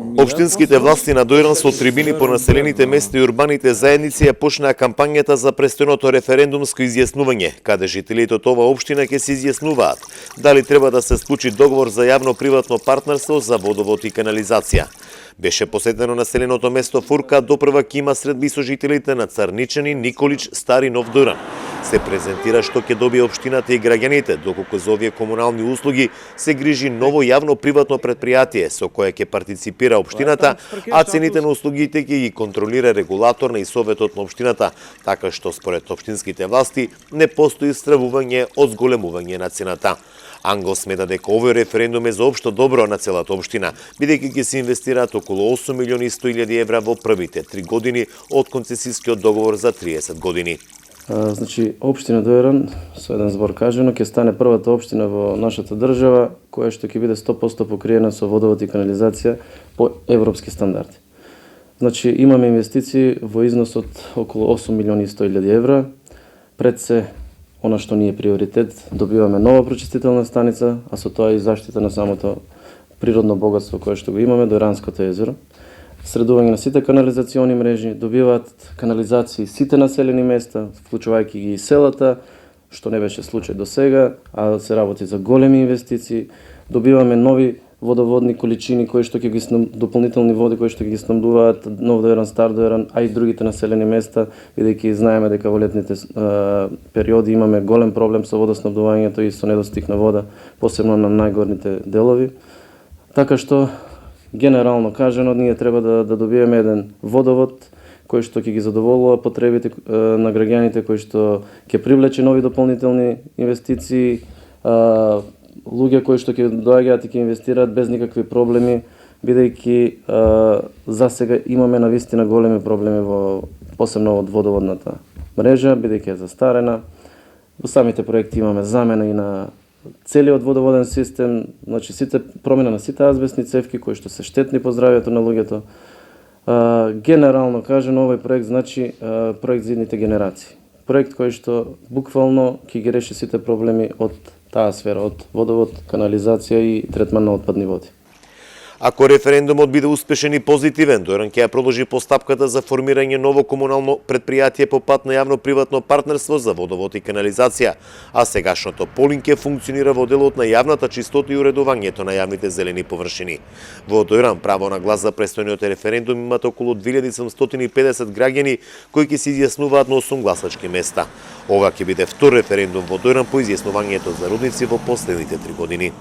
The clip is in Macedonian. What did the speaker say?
Општинските власти на Дојран со трибини по населените места и урбаните заедници ја почнаа кампањата за престојното референдумско изјаснување, каде жителите од оваа општина ќе се изјаснуваат дали треба да се склучи договор за јавно-приватно партнерство за водовод и канализација. Беше посетено населеното место Фурка, допрва има средби со жителите на Царничани, Николич, Стари Нов Дојран. Се презентира што ќе добие општината и граѓаните, доколку за овие комунални услуги се грижи ново јавно-приватно предпријатие со кое ќе партиципира општината, а цените на услугите ќе ги контролира регулаторна и советот на општината, така што според општинските власти не постои стравување од зголемување на цената. Ангел смета дека овој референдум е за општо добро на целата општина, бидејќи ќе се инвестираат околу 8 милиони 100.000 евра во првите 3 години од концесискиот договор за 30 години. Значи, општина Дојран, со еден збор кажено, ќе стане првата општина во нашата држава која што ќе биде 100% покриена со водовод и канализација по европски стандарди. Значи, имаме инвестиции во износ од околу 8 милиони 100.000 евра. Пред се, она што ни е приоритет, добиваме нова прочистителна станица, а со тоа и заштита на самото природно богатство кое што го имаме, Дојранското езеро. Средување на сите канализациони мрежи, добиваат канализации сите населени места, вклучувајќи ги и селата, што не беше случај до сега, а се работи за големи инвестиции. Добиваме нови водоводни количини кои што ќе ги дополнителни води кои што ќе ги снабдуваат Нов Дојран, Стар Дојран, а и другите населени места, бидејќи знаеме дека во летните периоди имаме голем проблем со водоснабдувањето и со недостиг на вода, посебно на најгорните делови. Така што генерално кажано, ние треба да добиеме еден водовод кој што ќе ги задоволува потребите на граѓаните, кој што ќе привлече нови дополнителни инвестиции, луѓе кои што ќе доаѓаат и ќе инвестираат без никакви проблеми, бидејќи за сега имаме навистина големи проблеми посебно од водоводната мрежа, бидејќи е застарена. Во самите проекти имаме замена и на целиот водоводен систем, значи промена на сите азбестни цевки кои што се штетни по здравјето на луѓето. Генерално кажано, овој проект значи проект за идните генерации. Проект кој што буквално ќе ги реши сите проблеми од таа сфера, од водовод, канализација и третман на отпадни води. Ако референдумот биде успешен и позитивен, Дојран ќе ја продолжи постапката за формирање ново комунално предпријатие по пат на јавно-приватно партнерство за водовод и канализација, а сегашното полин ќе функционира во делот на јавната чистота и уредувањето на јавните зелени површини. Во Дојран право на глас за престојниот референдум имат околу 2750 граѓани кои ќе се изјаснуваат на 8 гласачки места. Ова ќе биде втор референдум во Дојран по изјаснувањето за рудници во последните 3 години.